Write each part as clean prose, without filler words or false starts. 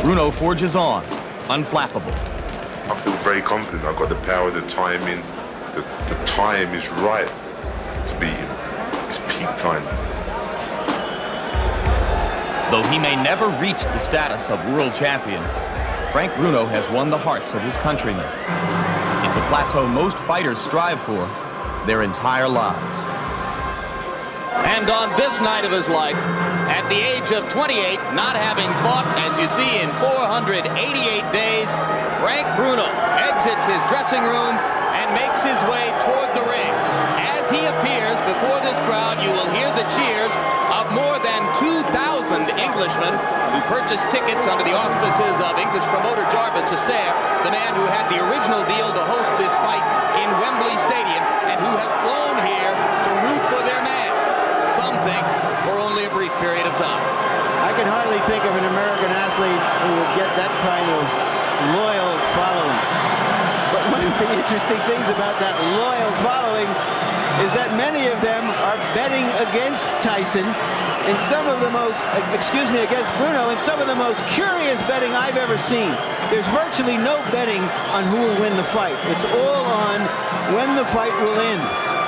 Bruno forges on, unflappable. I feel very confident. I've got the power, the timing. The time is right to beat him. It's peak time. Though he may never reach the status of world champion, Frank Bruno has won the hearts of his countrymen. It's a plateau most fighters strive for their entire lives. And on this night of his life, at the age of 28, not having fought, as you see, in 488 days, Frank Bruno exits his dressing room and makes his way toward the ring. As he appears before this crowd, you will hear the cheers of more than 2,000 Englishmen who purchased tickets under the auspices of English promoter Jarvis Astaire, the man who had the original deal to host this fight in Wembley Stadium and who have flown here to root for their man. Some think for only a brief period of time. I can hardly think of an American athlete who would get that kind of loyal following. But one of the interesting things about that loyal following is that many of them are betting against Tyson in some of the most, against Bruno, in some of the most curious betting I've ever seen. There's virtually no betting on who will win the fight. It's all on when the fight will end.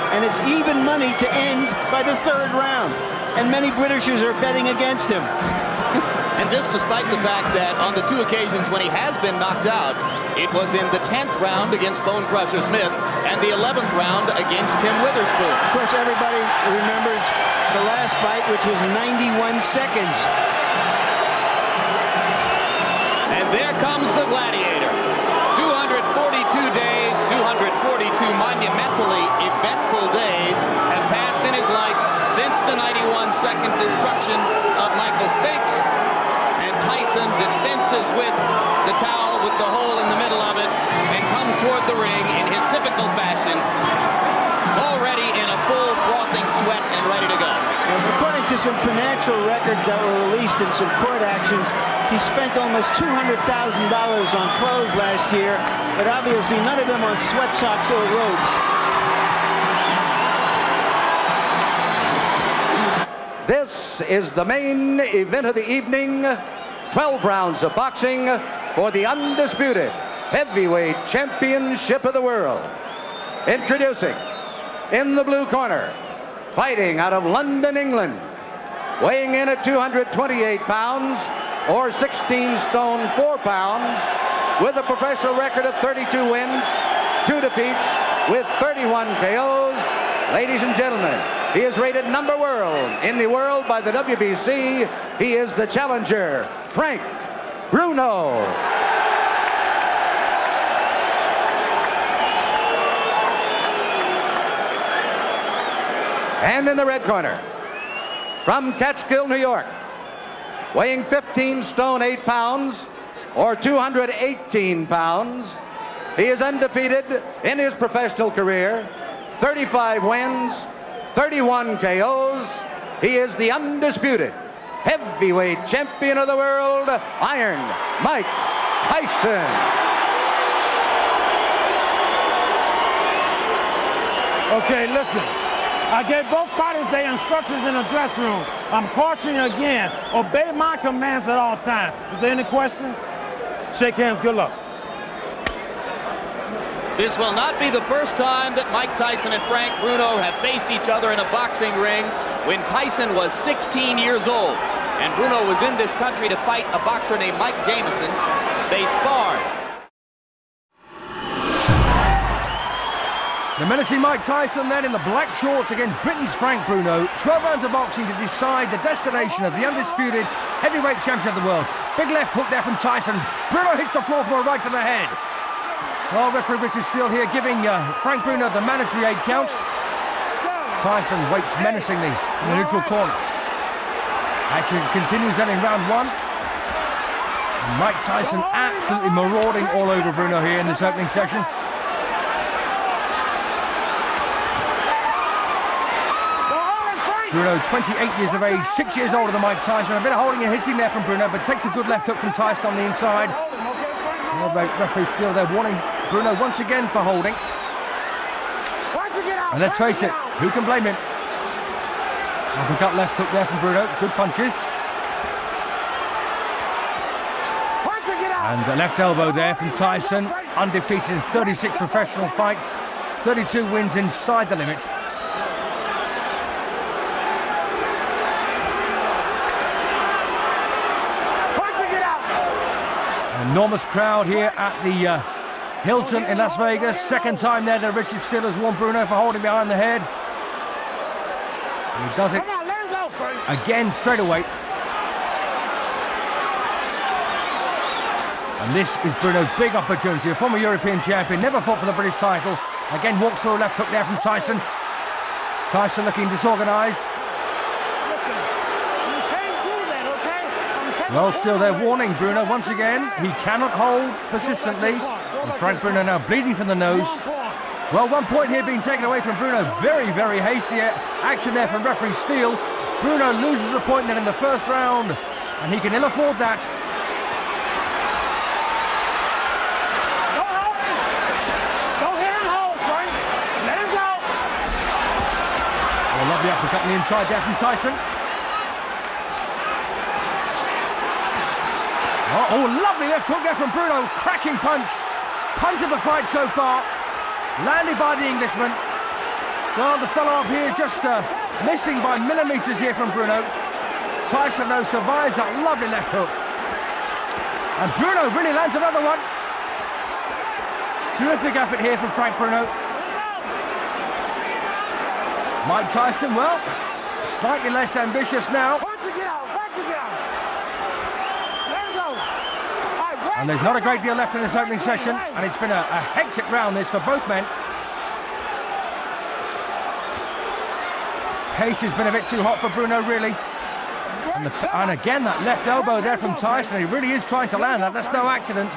And it's even money to end by the third round. And many Britishers are betting against him. And this despite the fact that on the two occasions when he has been knocked out, it was in the 10th round against Bone Crusher Smith and the 11th round against Tim Witherspoon. Of course, everybody remembers the last fight, which was 91 seconds. And there comes the Gladiator. 242 days, 242 monumentally eventful days have passed in his life since the 91-second destruction of Michael Spinks. And Tyson dispenses with the towel with the hole in the middle of it and comes toward the ring in his typical fashion, already in a full frothing sweat and ready to go. According to some financial records that were released in some court actions, he spent almost $200,000 on clothes last year, but obviously none of them on sweat socks or robes. This is the main event of the evening. 12 rounds of boxing for the undisputed heavyweight championship of the world. Introducing, in the blue corner, fighting out of London, England, weighing in at 228 pounds, or 16 stone 4 pounds, with a professional record of 32 wins, 2 defeats, with 31 KOs. Ladies and gentlemen, he is rated number world in the world by the WBC. He is the challenger, Frank Bruno. And in the red corner, from Catskill, New York, weighing 15 stone 8 pounds, or 218 pounds, he is undefeated in his professional career, 35 wins, 31 KOs. He is the undisputed heavyweight champion of the world, Iron Mike Tyson. Okay, listen. I gave both fighters their instructions in the dressing room. I'm cautioning you again. Obey my commands at all times. Is there any questions? Shake hands. Good luck. This will not be the first time that Mike Tyson and Frank Bruno have faced each other in a boxing ring. When Tyson was 16 years old and Bruno was in this country to fight a boxer named Mike Jamison, they sparred. The menacing Mike Tyson then in the black shorts against Britain's Frank Bruno. 12 rounds of boxing to decide the destination of the undisputed heavyweight champion of the world. Big left hook there from Tyson. Bruno hits the floor from a right to the head. Well, referee Richard Steele here giving Frank Bruno the mandatory 8 count. Tyson waits menacingly in the neutral corner. Action continues then in round 1. And Mike Tyson absolutely marauding all over Bruno here in this opening session. Bruno, 28 years of age, 6 years older than Mike Tyson. A bit of holding and hitting there from Bruno, but takes a good left hook from Tyson on the inside. Well, referee Steele there warning Bruno once again for holding. And let's face it, who can blame him? Uppercut left hook there from Bruno, good punches. And the left elbow there from Tyson, undefeated in 36 professional fights, 32 wins inside the limit. An enormous crowd here at the Hilton in Las Vegas. Second time there that Richard Steele has warned Bruno for holding behind the head. And he does it again straight away. And this is Bruno's big opportunity. A former European champion, never fought for the British title. Again, walks through a left hook there from Tyson. Tyson looking disorganised. Well, still they're warning Bruno once again. He cannot hold persistently. And Frank Bruno now bleeding from the nose. Well, 1 point here being taken away from Bruno. Very, very hasty action there from referee Steele. Bruno loses a point then in the first round, and he can ill afford that. Lovely uppercut on the inside there from Tyson. Oh, lovely left hook there from Bruno. Cracking punch. Punch of the fight so far. Landed by the Englishman. Well, the fellow up here just missing by millimetres here from Bruno. Tyson, though, survives that lovely left hook. And Bruno really lands another one. Terrific effort here from Frank Bruno. Mike Tyson, well, slightly less ambitious now. And there's not a great deal left in this opening session, and it's been a hectic round this for both men. Pace has been a bit too hot for Bruno, really. And again, that left elbow there from Tyson. He really is trying to land that. That's no accident.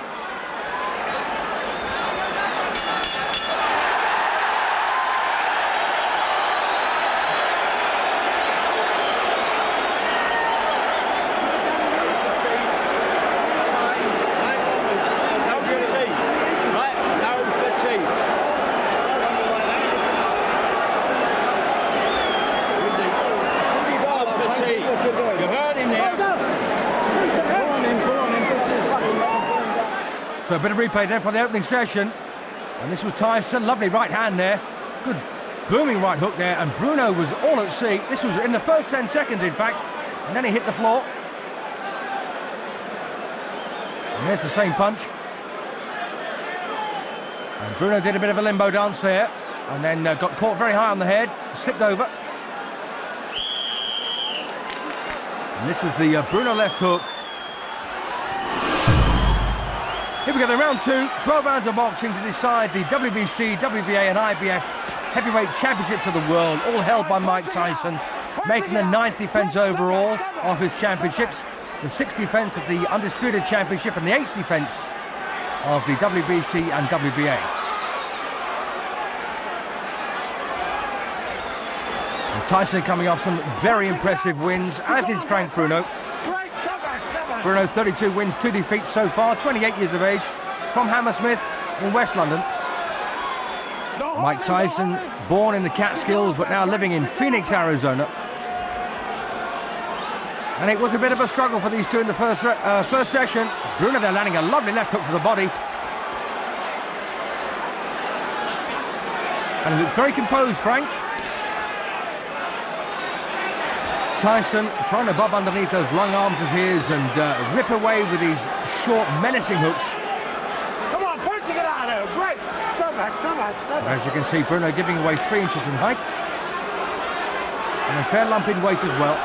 So a bit of replay there for the opening session. And this was Tyson. Lovely right hand there. Good booming right hook there. And Bruno was all at sea. This was in the first 10 seconds, in fact. And then he hit the floor. And there's the same punch. And Bruno did a bit of a limbo dance there. And then got caught very high on the head. Slipped over. And this was the Bruno left hook. Here we go, the round two, 12 rounds of boxing to decide the WBC, WBA and IBF heavyweight championships of the world, all held by Mike Tyson, making the 9th defence overall of his championships, the 6th defence of the Undisputed Championship and the 8th defence of the WBC and WBA. And Tyson coming off some very impressive wins, as is Frank Bruno. Bruno, 32 wins, 2 defeats so far, 28 years of age, from Hammersmith in West London. Mike Tyson, born in the Catskills, but now living in Phoenix, Arizona. And it was a bit of a struggle for these two in the first session. Bruno there landing a lovely left hook to the body. And he looks very composed, Frank. Tyson trying to bob underneath those long arms of his and rip away with these short, menacing hooks. Come on, punch it out of there. Great. Step back, step back, step back. As you can see, Bruno giving away 3 inches in height. And a fair lump in weight as well.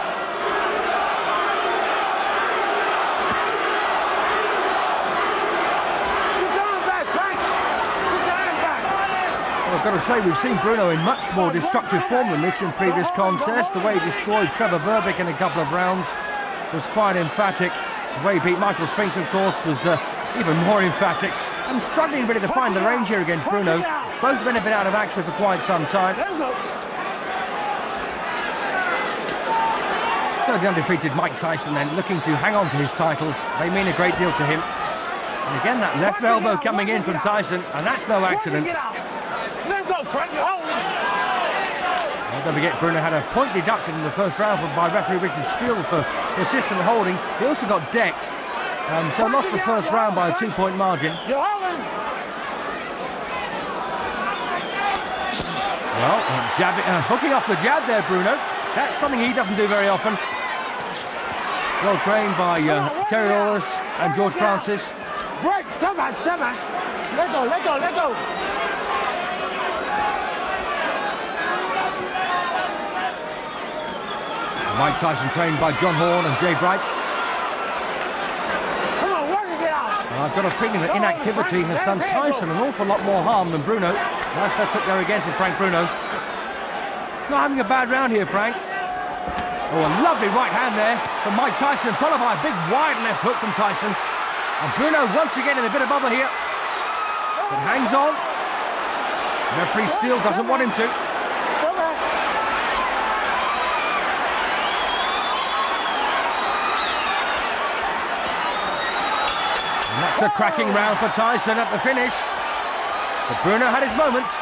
I've got to say, we've seen Bruno in much more destructive form than this in previous contests. The way he destroyed Trevor Berbick in a couple of rounds was quite emphatic. The way he beat Michael Spinks, of course, was even more emphatic. And struggling really to find the range here against Bruno. Both men have been out of action for quite some time. So the undefeated Mike Tyson then looking to hang on to his titles. They mean a great deal to him. And again, that left elbow coming in from Tyson, and that's no accident. Don't forget, Bruno had a point deducted in the first round by referee Richard Steele for persistent holding. He also got decked So lost the first round by a 2-point margin. You're holding. Well, hooking off the jab there, Bruno. That's something he doesn't do very often. Well trained by Terry Orlis and George Francis. Break, step back, step back. Let go, let go, let go. Mike Tyson trained by John Horn and Jay Bright. Come on, work and get out. I've got a feeling that inactivity has done Tyson an awful lot more harm than Bruno. Nice left hook there again from Frank Bruno. Not having a bad round here, Frank. Oh, a lovely right hand there from Mike Tyson, followed by a big wide left hook from Tyson. And Bruno once again in a bit of bother here. But hangs on. Referee still doesn't want him to. And that's a cracking round for Tyson at the finish. But Bruno had his moments.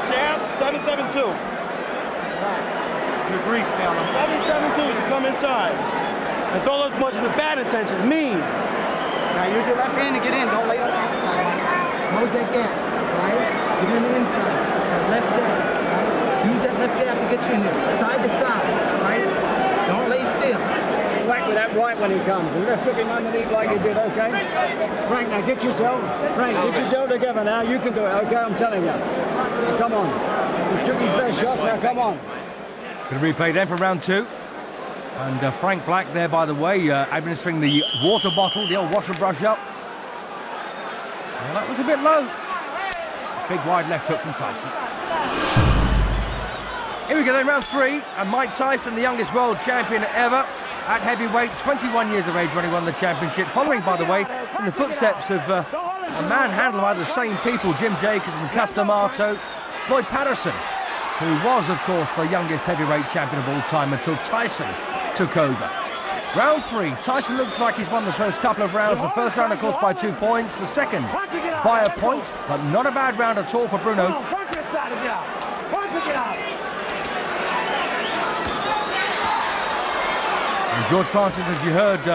Champ, 772. Your grease tail. 772 is to come inside. And throw those punches with bad intentions, mean. Now use your left hand to get in. Don't lay on the outside. Close that gap, right? Get in the inside. That left jab, right? Use that left jab to get you in there. Side to side, right? Don't lay still. Whack with that right when he comes. And left hook him underneath like you did, okay? Frank, now get yourself together now. You can do it, okay? I'm telling you. Come on. He took his best shots, now come on. Going to replay then for round two. And Frank Black there, by the way, administering the water bottle, the old wash and brush up. Well, that was a bit low. Big wide left hook from Tyson. Here we go then, round three. And Mike Tyson, the youngest world champion ever at heavyweight, 21 years of age when he won the championship. Following, by the way, in the footsteps of a man handled by the same people, Jim Jacobs from Castamato, Floyd Patterson, who was, of course, the youngest heavyweight champion of all time until Tyson took over. Round three, Tyson looks like he's won the first couple of rounds. The first round, of course, by 2 points. The second, by a point, but not a bad round at all for Bruno. Punch it side and get out. Punch it, get out. And George Francis, as you heard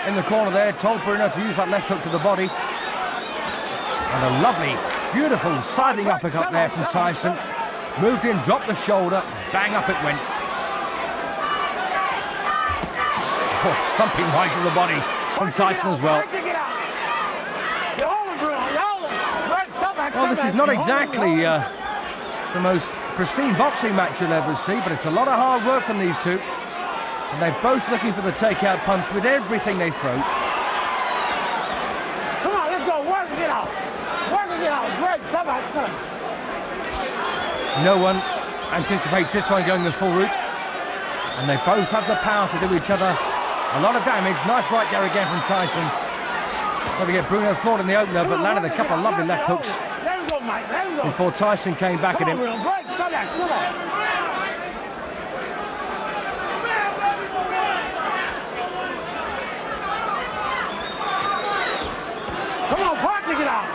in the corner there, told Bruno to use that left hook to the body. And a lovely, beautiful siding uppercut there from Tyson. Moved in, dropped the shoulder, bang up it went. Oh, thumping right to the body from Tyson as well. Well, this is not exactly the most pristine boxing match you'll ever see, but it's a lot of hard work from these two. And they're both looking for the takeout punch with everything they throw. Come on, let's go. Work and get out. Work and get out. Break. Stop out. Stop. No one anticipates this one going the full route. And they both have the power to do each other a lot of damage. Nice right there again from Tyson. Trying to get Bruno floored in the opener, but landed a couple of lovely left hooks Let him go, Mike. Let him go. before Tyson came back at him. Break. Stop back. Stop back. Come on, punch it, get out.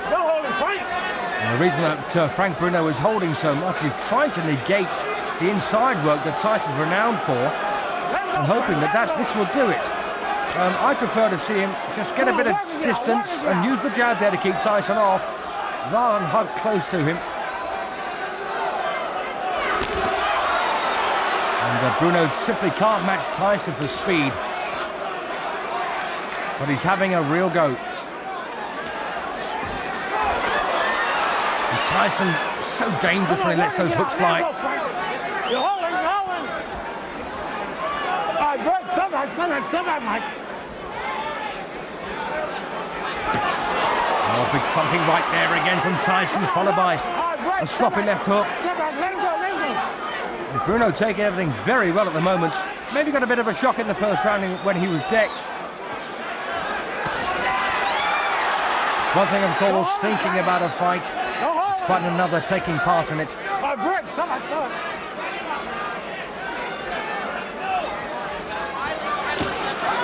Don't hold it, Frank. And the reason that Frank Bruno is holding so much is trying to negate the inside work that Tyson's renowned for, and hoping that this will do it. I prefer to see him just get a bit of distance and use the jab there to keep Tyson off, rather than hug close to him. And Bruno simply can't match Tyson for speed. But he's having a real go. And Tyson, so dangerous when he lets those hooks fly. You're holding, you're holding. All right, break, step back, Mike. Oh, big thumping right there again from Tyson, followed by a sloppy left hook. Step back, let him go, let him go. And Bruno taking everything very well at the moment. Maybe got a bit of a shock in the first round when he was decked. It's one thing, of course, thinking about a fight. It's quite another taking part in it. All right, break, step back.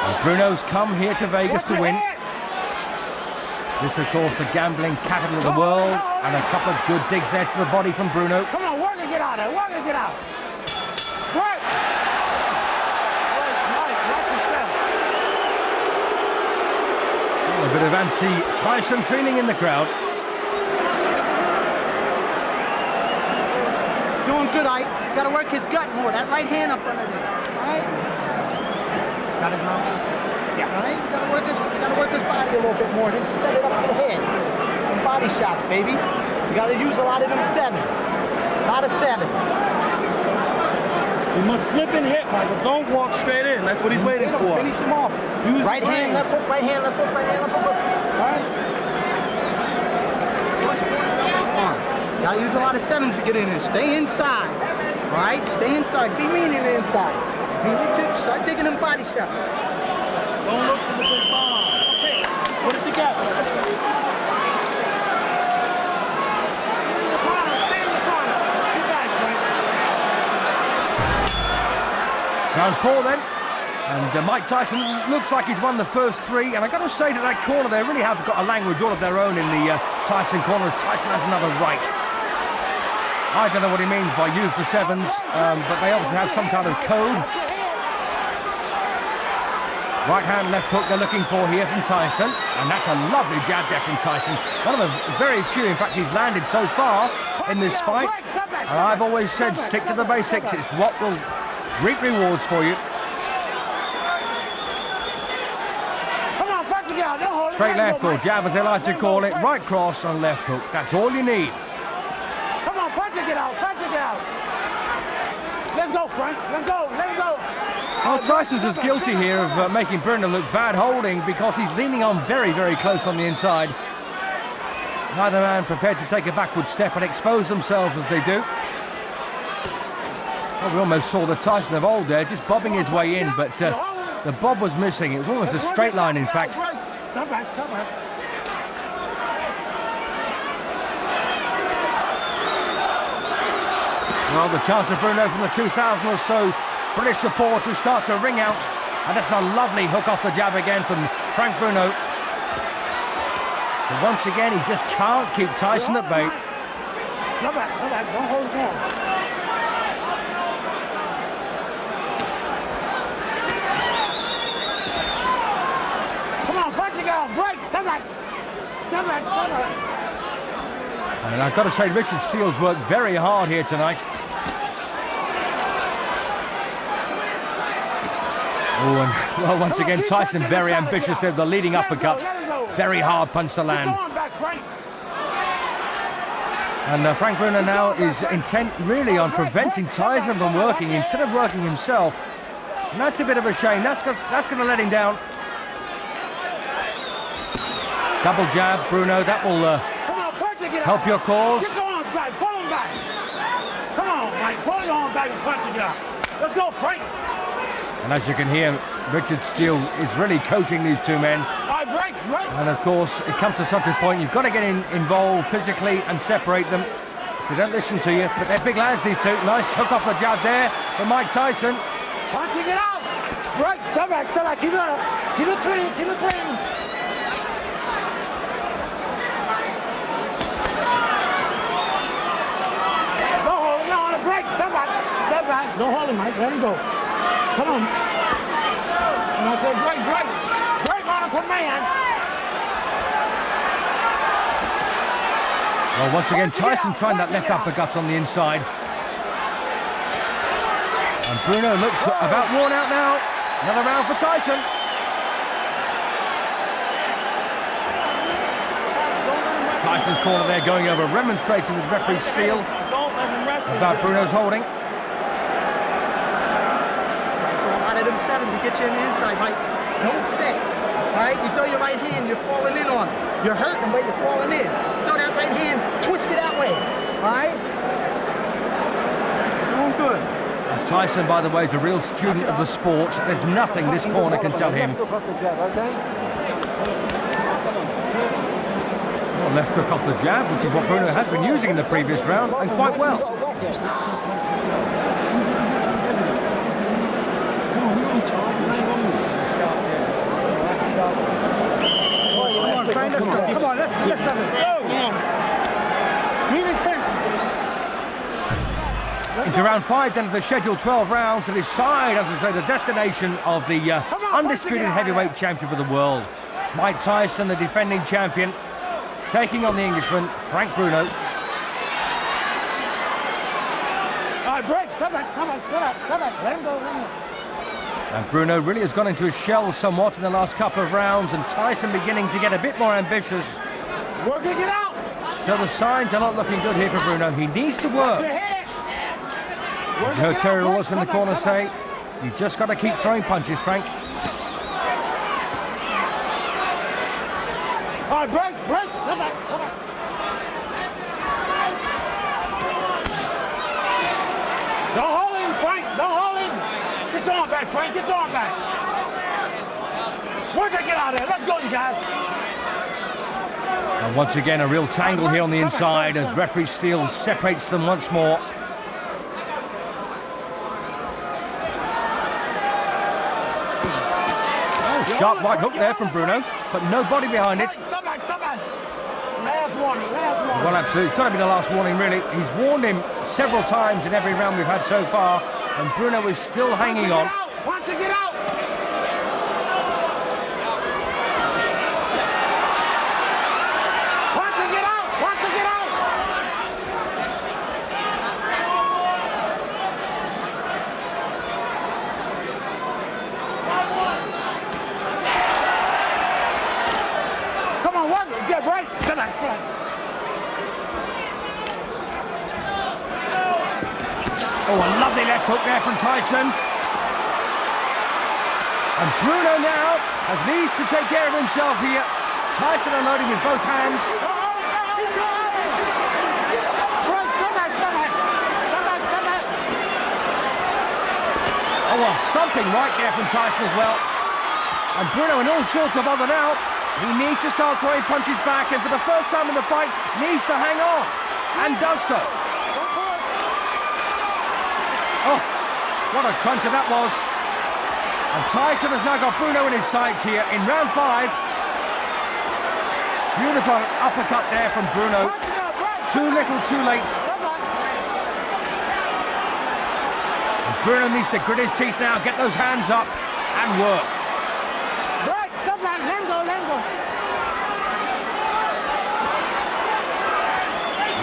And Bruno's come here to Vegas to win. This, of course, the gambling capital of the world, and a couple of good digs there to the body from Bruno. Come on, work and get out there. Work and get out. Work. A bit of anti-Tyson feeling in the crowd. Doing good, Ike. Got to work his gut more. That right hand up under there. All right? Got his mouth this way. Yeah. All right? You got to work his body a little bit more. Then set it up to the head. And body shots, baby. You got to use a lot of them sevens. A lot of sevens. You must slip and hit, Michael. Don't walk straight in. That's what he's waiting for. Finish him off. Use right hand, left hook, right hand, left hook, right hand, left hook. All right? Come on. Gotta use a lot of sevens to get in there. Stay inside. All right? Stay inside. Be mean in the inside. Be Richard. Start digging them body straps. Don't look for the big bomb. Okay. Put it together. Round 4 then, and Mike Tyson looks like he's won the first 3, and I got to say that corner, they really have got a language all of their own in the Tyson corner, as Tyson has another right. I don't know what he means by use the sevens, but they obviously have some kind of code. Right hand, left hook they're looking for here from Tyson, and that's a lovely jab there from Tyson. One of the very few, in fact, he's landed so far in this fight, and I've always said stick to the basics, it's what will reap rewards for you. Straight left or jab as they like to call it, right cross and left hook. That's all you need. Come on, punch it, get out, punch it, get out. Let's go, Frank, let's go, let's go. Well, Tyson's as guilty here of making Bruno look bad holding because he's leaning on very, very close on the inside. Neither man prepared to take a backward step and expose themselves as they do. Well, we almost saw the Tyson of old there, just bobbing his way in, but the bob was missing. It was almost a straight line, in fact. Stop back, stop back. Well, the chance of Bruno from the 2,000 or so British supporters start to ring out, and that's a lovely hook off the jab again from Frank Bruno. But once again, he just can't keep Tyson at bay. Stop back, don't hold his arm. Break, step back. Step back, step back. And I've got to say, Richard Steele's worked very hard here tonight. Oh, and well, once again, Tyson very ambitious there, the leading uppercut. Very hard punch to land. And Frank Bruno now is intent really on preventing Tyson from working instead of working himself. And that's a bit of a shame. That's going to let him down. Double jab, Bruno, that will help your cause. Get your arms back, pull them back. Come on, Mike, pull your arms back and punch it out. Let's go, Frank. And as you can hear, Richard Steele is really coaching these two men. All right, break. And of course, it comes to such a point, you've got to get involved physically and separate them. They don't listen to you, but they're big lads, these two. Nice hook off the jab there from Mike Tyson. Punching it out. Break, step back, keep it up. Keep it clean, keep it clean. Step back. Don't hold him, Mike. Let him go. Come on. And I said, break. Break on a command. Well, once again, Tyson trying that left uppercut on the inside. And Bruno looks about worn out now. Another round for Tyson. Tyson's corner there going over, remonstrating with referee Steele about Bruno's holding. Them sevens to get you in the inside, Mike. Don't sit. All right? You throw your right hand, you're falling in on it. You're hurting, but you're falling in. Throw that right hand, twist it that way. All right? Doing good. And Tyson, by the way, is a real student of the sport. There's nothing this corner can tell him. Well, left hook off the jab, which is what Bruno has been using in the previous round, and quite well. Come on, let's have it. Go. Mean intent. Into round 5 then of the scheduled 12 rounds to decide, as I say, the destination of the undisputed heavyweight champion of the world. Mike Tyson, the defending champion, taking on the Englishman, Frank Bruno. All right, break. Step back. Let him go. And Bruno really has gone into his shell somewhat in the last couple of rounds, and Tyson beginning to get a bit more ambitious. Working it out. So the signs are not looking good here for Bruno. He needs to work. You heard Terry Lawless in the corner say, you just got to keep throwing punches, Frank. All right, break. Step back. Don't hold him, Frank. Don't hold him. Get your arm back, Frank. Get your arm back. Work it, get out of there. Let's go, you guys. And once again, a real tangle here on the inside as referee Steele separates them once more. Sharp right hook there from Bruno, but no body behind it. Stop back. Last warning. Well, absolutely. It's got to be the last warning, really. He's warned him several times in every round we've had so far, and Bruno is still hanging on. Want to get out. Oh, a lovely left hook there from Tyson. And Bruno now needs to take care of himself here. Tyson unloading with both hands. Oh, a thumping right there from Tyson as well. And Bruno in all sorts of bother now. He needs to start throwing punches back, and for the first time in the fight, needs to hang on. And does so. Oh, what a cruncher that was. And Tyson has now got Bruno in his sights here in round 5. Beautiful uppercut there from Bruno. Too little, too late. And Bruno needs to grit his teeth now, get those hands up and work. Stop that, let him go.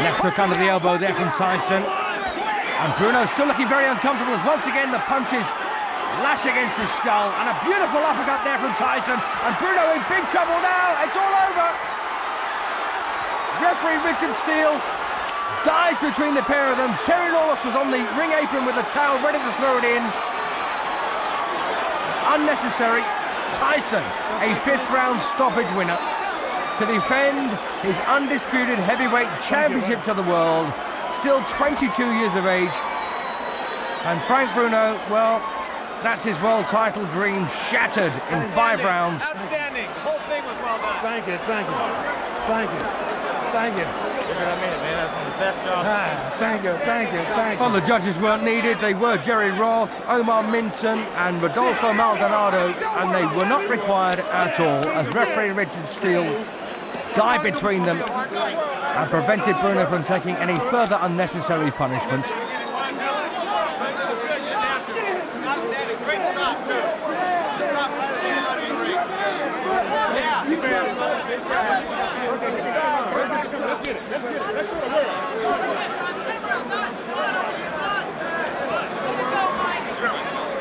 Left hook under the elbow there from Tyson. And Bruno still looking very uncomfortable as once again the punches lash against his skull. And a beautiful uppercut there from Tyson. And Bruno in big trouble now. It's all over. Referee Richard Steele dives between the pair of them. Terry Lawless was on the ring apron with a towel ready to throw it in. Unnecessary. Tyson, a 5th round stoppage winner, to defend his undisputed heavyweight championships of the world. Still 22 years of age. And Frank Bruno, well, that's his world title dream shattered in 5 rounds. Outstanding. The whole thing was well done. Thank you. I mean it, man. That's one of the best jobs. Thank you. Well, the judges weren't needed. They were Jerry Roth, Omar Minton and Rodolfo Maldonado, and they were not required at all as referee Richard Steele dived between them and prevented Bruno from taking any further unnecessary punishment. Great stop, too. Stop right at the end of the ring. Yeah. Let's get it.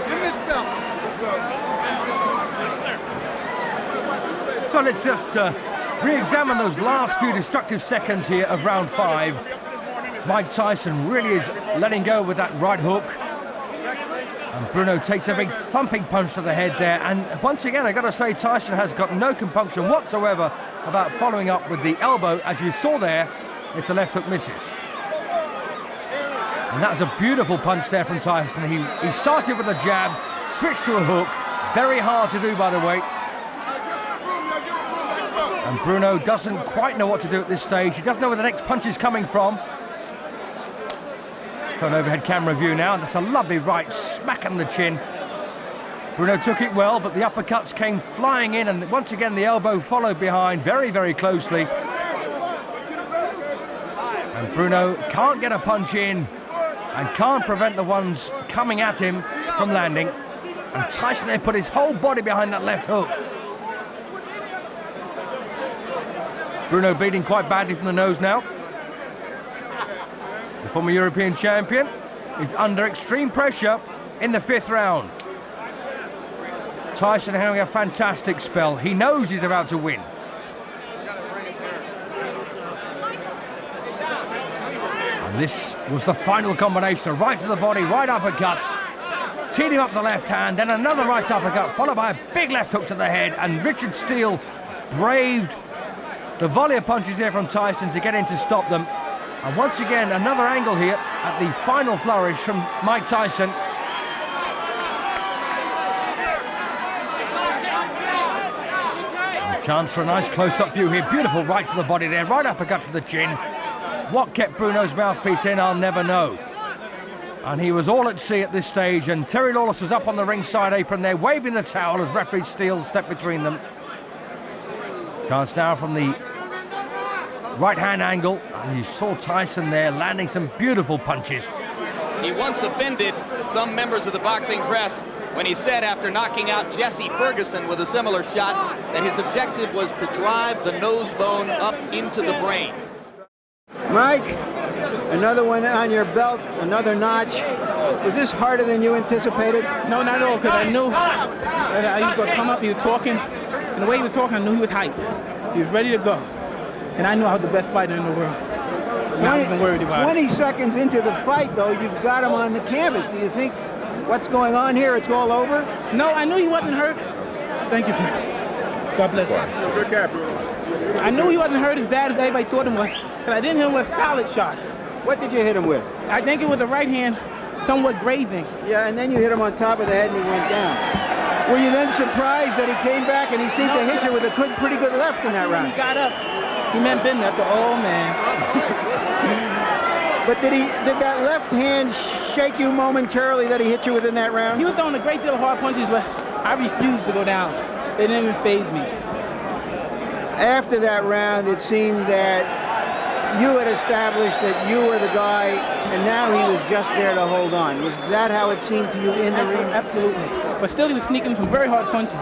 Give this belt. So let's just re-examine those last few destructive seconds here of round 5. Mike Tyson really is letting go with that right hook. And Bruno takes a big thumping punch to the head there. And once again, I've got to say, Tyson has got no compunction whatsoever about following up with the elbow, as you saw there, if the left hook misses. And that was a beautiful punch there from Tyson. He started with a jab, switched to a hook. Very hard to do, by the way. And Bruno doesn't quite know what to do at this stage. He doesn't know where the next punch is coming from. So an overhead camera view now. That's a lovely right smack on the chin. Bruno took it well, but the uppercuts came flying in, and once again the elbow followed behind very, very closely. And Bruno can't get a punch in, and can't prevent the ones coming at him from landing. And Tyson there put his whole body behind that left hook. Bruno bleeding quite badly from the nose now. The former European champion is under extreme pressure in the 5th round. Tyson having a fantastic spell. He knows he's about to win. And this was the final combination. Right to the body, right uppercut. Teed him up the left hand, then another right uppercut, followed by a big left hook to the head. And Richard Steele braved the volley of punches here from Tyson to get in to stop them. And once again, another angle here at the final flourish from Mike Tyson. A chance for a nice close-up view here. Beautiful right to the body there, right uppercut to the chin. What kept Bruno's mouthpiece in, I'll never know. And he was all at sea at this stage, and Terry Lawless was up on the ringside apron there, waving the towel as referee Steele stepped between them. Chance now from the right-hand angle, and you saw Tyson there landing some beautiful punches. He once offended some members of the boxing press when he said after knocking out Jesse Ferguson with a similar shot that his objective was to drive the nose bone up into the brain. Mike, another one on your belt, another notch. Was this harder than you anticipated? No, not at all, because I knew that he was going to come up, he was talking, and the way he was talking, I knew he was hyped. He was ready to go. And I knew I was the best fighter in the world. And I wasn't worried about 20 it. seconds into the fight, though, you've got him on the canvas. Do you think what's going on here, it's all over? No, I knew he wasn't hurt. Thank you, friend. God bless you. Good guy, Bruno. I knew he wasn't hurt as bad as everybody thought he was, because I didn't hit him with a solid shot. What did you hit him with? I think it was the right hand, somewhat grazing. Yeah, and then you hit him on top of the head and he went down. Were you then surprised that he came back and he seemed to hit you with a pretty good left in that round? He got up. He meant business. Oh, man. But did that left hand shake you momentarily that he hit you within that round? He was throwing a great deal of hard punches, but I refused to go down. They didn't even faze me. After that round, it seemed that you had established that you were the guy, and now he was just there to hold on. Was that how it seemed to you in the ring? Absolutely. But still, he was sneaking some very hard punches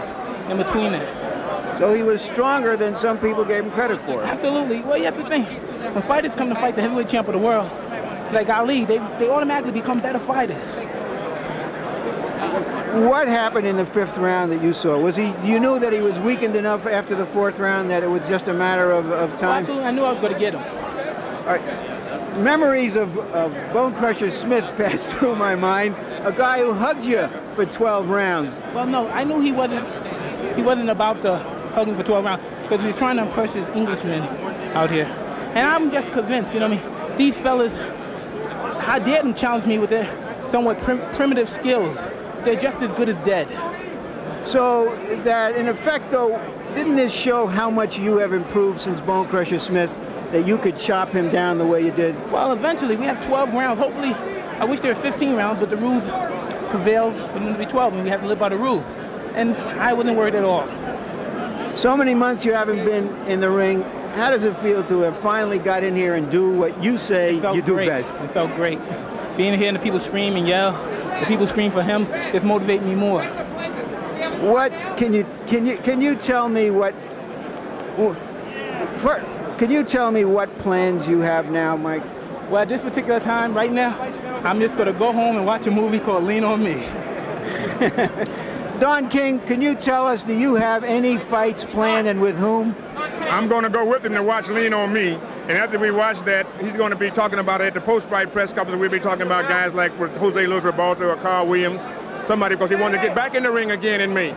in between it. So he was stronger than some people gave him credit for. Absolutely. Well, you have to think, when fighters come to fight the heavyweight champ of the world, like Ali, they automatically become better fighters. What happened in the 5th round that you saw? Was you knew that he was weakened enough after the 4th round that it was just a matter of time? Well, absolutely. I knew I was going to get him. All right. Memories of Bone Crusher Smith passed through my mind. A guy who hugged you for 12 rounds. Well, no, I knew he wasn't about to hug him for 12 rounds because he was trying to impress his Englishmen out here. And I'm just convinced, you know what I mean? These fellas, I dared them challenge me with their somewhat primitive skills. They're just as good as dead. So that, in effect, though, didn't this show how much you have improved since Bone Crusher Smith, that you could chop him down the way you did? Well, eventually, we have 12 rounds. Hopefully, I wish there were 15 rounds, but the rules prevail for them to be 12, and we have to live by the rules. And I wasn't worried at all. So many months you haven't been in the ring. How does it feel to have finally got in here and do what you say you do best? It felt great. Being here and the people scream and yell, the people scream for him, it's motivating me more. What can you tell me what? Can you tell me what plans you have now, Mike? Well, at this particular time, right now, I'm just going to go home and watch a movie called Lean on Me. Don King, can you tell us, do you have any fights planned and with whom? I'm going to go with him to watch Lean on Me. And after we watch that, he's going to be talking about it at the post-fight press conference. We'll be talking about guys like Jose Luis Rebalta or Carl Williams, somebody, because he wanted to get back in the ring again in me.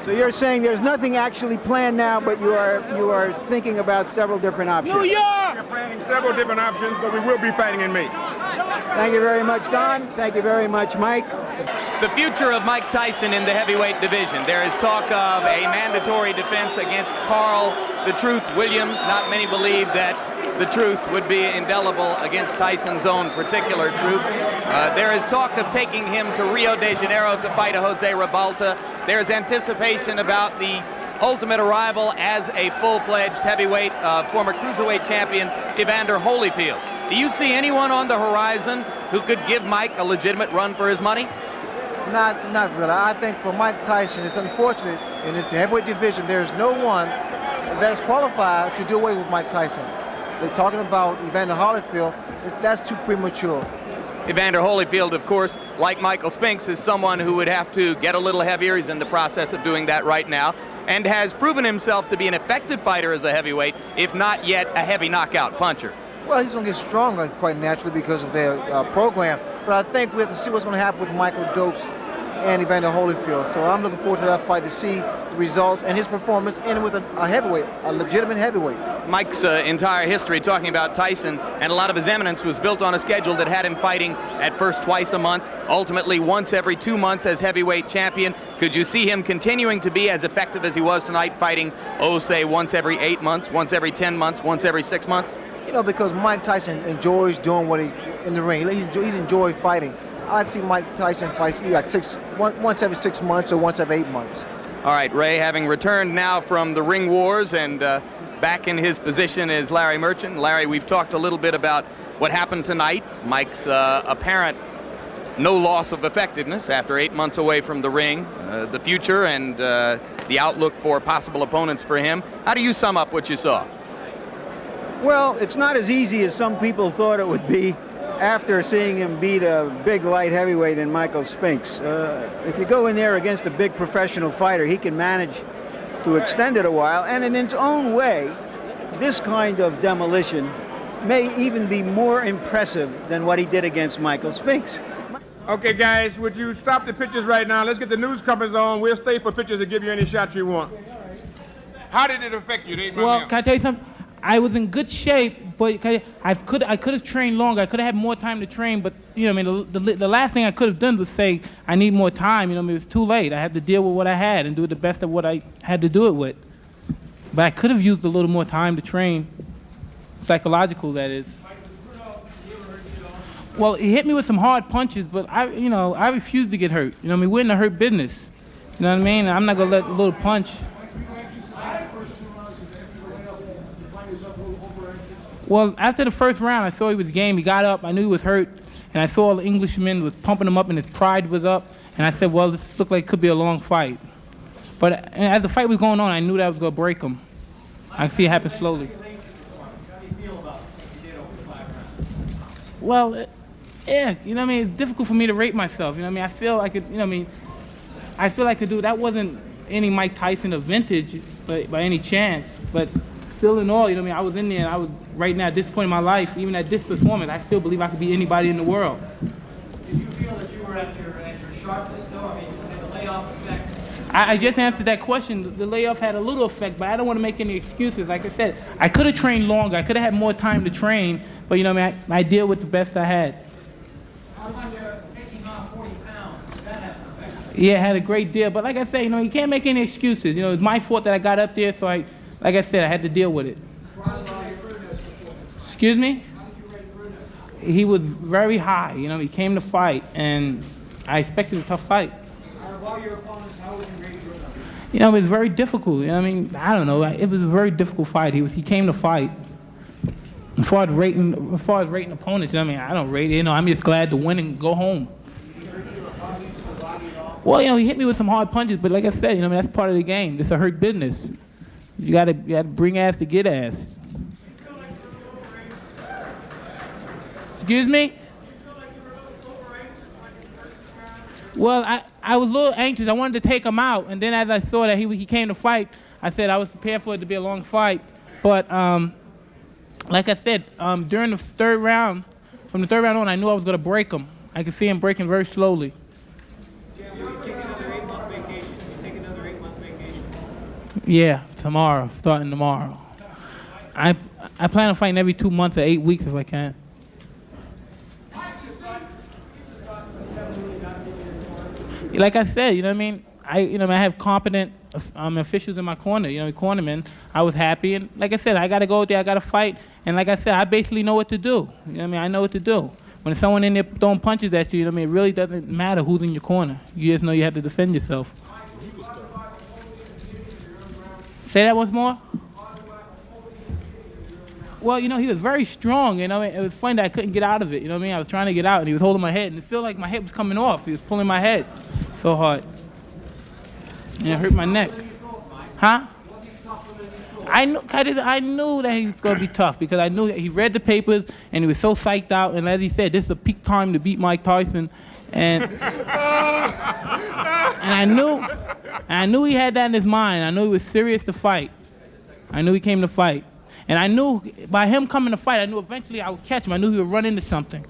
So you're saying there's nothing actually planned now, but you are thinking about several different options. New York! We're planning several different options, but we will be fighting in me. Thank you very much, Don. Thank you very much, Mike. The future of Mike Tyson in the heavyweight division. There is talk of a mandatory defense against Carl "The Truth" Williams. Not many believe that The Truth would be indelible against Tyson's own particular Truth. There is talk of taking him to Rio de Janeiro to fight a Jose Rebalta. There's anticipation about the ultimate arrival as a full-fledged heavyweight, former cruiserweight champion, Evander Holyfield. Do you see anyone on the horizon who could give Mike a legitimate run for his money? Not really. I think for Mike Tyson, it's unfortunate in the heavyweight division, there's no one that is qualified to do away with Mike Tyson. They're talking about Evander Holyfield. That's too premature. Evander Holyfield, of course, like Michael Spinks, is someone who would have to get a little heavier. He's in the process of doing that right now, and has proven himself to be an effective fighter as a heavyweight, if not yet a heavy knockout puncher. Well, he's going to get stronger quite naturally because of their program. But I think we have to see what's going to happen with Michael Dokes and Evander Holyfield. So I'm looking forward to that fight to see the results and his performance, and with a heavyweight, a legitimate heavyweight. Mike's entire history, talking about Tyson, and a lot of his eminence, was built on a schedule that had him fighting at first twice a month, ultimately once every 2 months as heavyweight champion. Could you see him continuing to be as effective as he was tonight, fighting, say, once every 8 months, once every 10 months, once every 6 months? You know, because Mike Tyson enjoys doing what he's in the ring. He's enjoyed fighting. I like to see Mike Tyson fight like once every 6 months or once every 8 months. All right, Ray, having returned now from the ring wars and back in his position is Larry Merchant. Larry, we've talked a little bit about what happened tonight. Mike's apparent no loss of effectiveness after 8 months away from the ring, the future and the outlook for possible opponents for him. How do you sum up what you saw? Well, it's not as easy as some people thought it would be after seeing him beat a big light heavyweight in Michael Spinks. If you go in there against a big professional fighter, he can manage to extend it a while, and in its own way, this kind of demolition may even be more impressive than what he did against Michael Spinks. Okay, guys, would you stop the pictures right now? Let's get the news companies on. We'll stay for pictures and give you any shots you want. How did it affect you? Well, can I tell you something? I was in good shape, but I could have trained longer. I could have had more time to train, but you know, I mean, the last thing I could have done was say I need more time. You know, I mean, it was too late. I had to deal with what I had and do the best of what I had to do it with. But I could have used a little more time to train, psychological, that is. Well, he hit me with some hard punches, but I refused to get hurt. You know, I mean, we're in the hurt business. You know what I mean? I'm not gonna let a little punch. Well, after the first round, I saw he was game. He got up. I knew he was hurt. And I saw the Englishman was pumping him up and his pride was up. And I said, well, this looked like it could be a long fight. But as the fight was going on, I knew that I was going to break him. I could see it happen slowly. Well, yeah, you know what I mean? It's difficult for me to rate myself. You know what I mean? I feel like it, you know what I mean? I feel like I could do, that wasn't any Mike Tyson of vintage by any chance. But still in all, you know what I mean, I was in there and I was right now at this point in my life, even at this performance, I still believe I could beat anybody in the world. Did you feel that you were at your sharpness though? I mean, did the layoff effect? I just answered that question. The layoff had a little effect, but I don't want to make any excuses. Like I said, I could have trained longer. I could have had more time to train, but you know what I mean, I deal with the best I had. How about taking on 40 pounds? Did that have an effect? Yeah, it had a great deal, but like I said, you know, you can't make any excuses. You know, it's my fault that I got up there, so like I said, I had to deal with it. Excuse me? How did you rate Bruno? He was very high. You know, he came to fight, and I expected a tough fight. Out of all your opponents, how would you rate Bruno? You know, it was very difficult. You know, I mean, I don't know. It was a very difficult fight. He came to fight. As far as rating opponents, you know, I mean, I don't rate it. You know, I'm just glad to win and go home. Well, you know, he hit me with some hard punches, but like I said, you know, I mean, that's part of the game. It's a hurt business. You gotta bring ass to get ass. Excuse me? Well, I was a little anxious. I wanted to take him out, and then as I saw that he came to fight, I said I was prepared for it to be a long fight. But like I said, during the third round, from the third round on, I knew I was going to break him. I could see him breaking very slowly. Yeah, starting tomorrow. I plan on fighting every 2 months or 8 weeks if I can. Like I said, you know what I mean? I have competent officials in my corner, you know, cornermen. I was happy, and like I said, I got to go out there, I got to fight, and like I said, I basically know what to do. You know what I mean? I know what to do. When someone in there throwing punches at you, you know what I mean? It really doesn't matter who's in your corner. You just know you have to defend yourself. Say that once more? Well, you know, he was very strong, you know. It was funny that I couldn't get out of it, you know what I mean? I was trying to get out, and he was holding my head, and it felt like my head was coming off. He was pulling my head so hard. And it hurt my neck. Huh? I knew that he was going to be tough because I knew that he read the papers, and he was so psyched out, and as he said, this is a peak time to beat Mike Tyson. And I knew he had that in his mind. I knew he was serious to fight. I knew he came to fight. And I knew by him coming to fight, I knew eventually I would catch him. I knew he would run into something.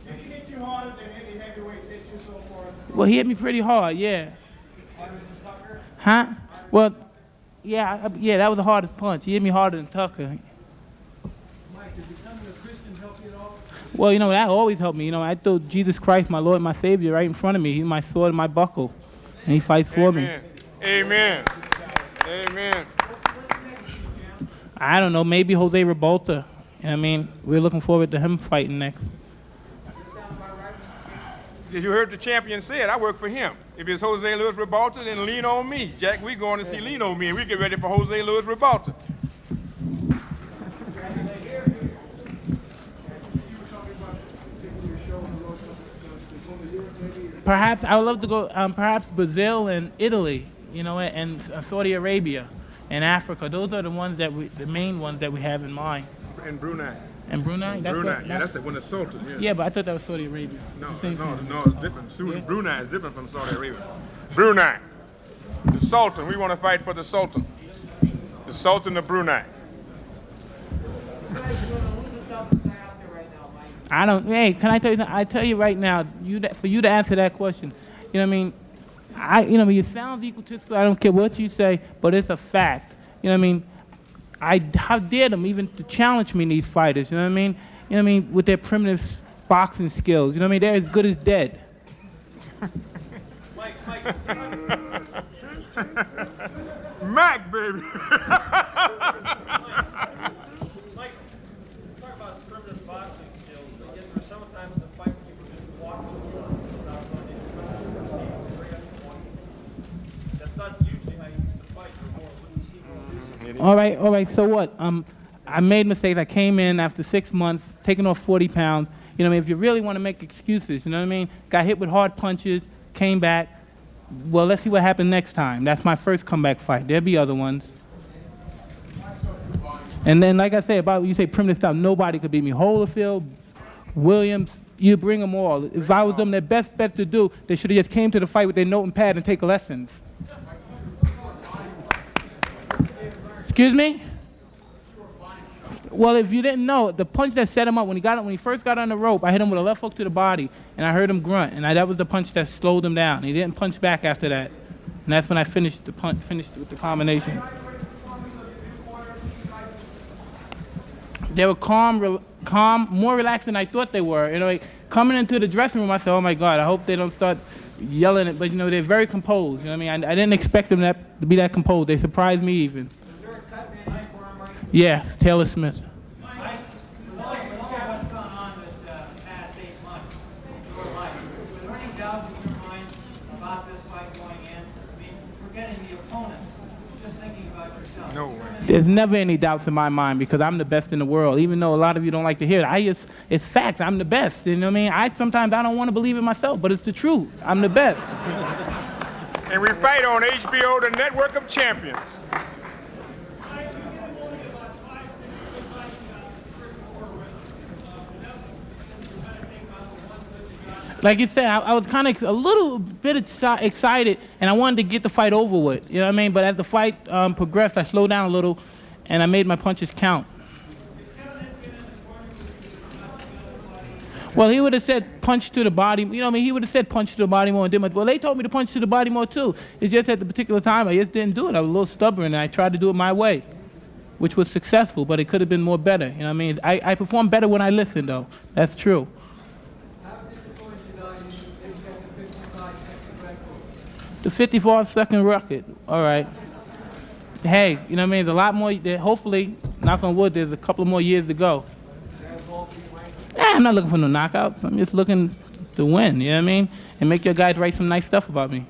Did he hit you harder than any heavyweights hit you so far? Well, he hit me pretty hard, yeah. Harder than Tucker? Huh? Well, yeah, that was the hardest punch. He hit me harder than Tucker. Mike, did becoming a Christian help you at all? Well, you know, that always helped me. You know, I threw Jesus Christ, my Lord, my Savior, right in front of me. He's my sword and my buckle. And he fights for me. Amen. Amen. I don't know, maybe Jose Revolta. You know what I mean? We're looking forward to him fighting next. You heard the champion say it. I work for him. If it's Jose Luis Revolta, then lean on me. Jack, we going to see lean on me, and we get ready for Jose Luis Revolta. Perhaps I would love to go. Perhaps Brazil and Italy, you know, and Saudi Arabia, and Africa. Those are the ones the main ones that we have in mind. And Brunei. And Brunei? That's the one that's Sultan. Yeah. Yeah, but I thought that was Saudi Arabia. No, it's different. Yeah. Brunei is different from Saudi Arabia. Brunei, the Sultan. We want to fight for the Sultan. The Sultan of Brunei. Hey, can I tell you something? I tell you right now, for you to answer that question, you know what I mean? It sounds egotistical. I don't care what you say, but it's a fact. You know what I mean? How dare them even to challenge me, these fighters? You know what I mean? You know what I mean? With their primitive boxing skills. You know what I mean? They're as good as dead. Mac, baby. Mike, talk about primitive boxing skills. I guess for sometimes in the fight when you just walk without running that's not usually how you used to fight. Or more what you see more recently. All right. So what? I made mistakes. I came in after 6 months, taking off 40 pounds. You know what I mean? If you really want to make excuses, you know what I mean? Got hit with hard punches, came back. Well, let's see what happens next time. That's my first comeback fight. There'll be other ones. And then, like I say, about you say primitive style, nobody could beat me. Holyfield, Williams, you bring them all. If I was them, their best bet to do, they should have just came to the fight with their note and pad and take lessons. Excuse me? Well, if you didn't know, the punch that set him up when he first got on the rope, I hit him with a left hook to the body, and I heard him grunt, and that was the punch that slowed him down. He didn't punch back after that, and that's when I finished with the combination. They were calm, more relaxed than I thought they were. You know, like, coming into the dressing room, I said, "Oh my God, I hope they don't start yelling it." But you know, they're very composed. You know what I mean? I didn't expect them to be that composed. They surprised me even. Yeah, Taylor Smith. Mike, with all what's gone on this past 8 months in your life, were there any doubts in your mind about this fight going in? I mean, forgetting the opponent, just thinking about yourself. No way. There's never any doubts in my mind because I'm the best in the world. Even though a lot of you don't like to hear it, it's facts. I'm the best. You know what I mean? Sometimes I don't want to believe it myself, but it's the truth. I'm the best. And we fight on HBO, the network of champions. Like you said, I was kind of a little bit excited, and I wanted to get the fight over with. You know what I mean? But as the fight progressed, I slowed down a little, and I made my punches count. Well, he would have said punch to the body. You know what I mean? He would have said punch to the body more and did much. Well, they told me to punch to the body more too. It's just at the particular time, I just didn't do it. I was a little stubborn, and I tried to do it my way, which was successful, but it could have been more better. You know what I mean? I perform better when I listen, though. That's true. The 55-second record. All right. Hey, you know what I mean? There's a lot more. Hopefully, knock on wood, there's a couple more years to go. I'm not looking for no knockouts. I'm just looking to win. You know what I mean? And make your guys write some nice stuff about me.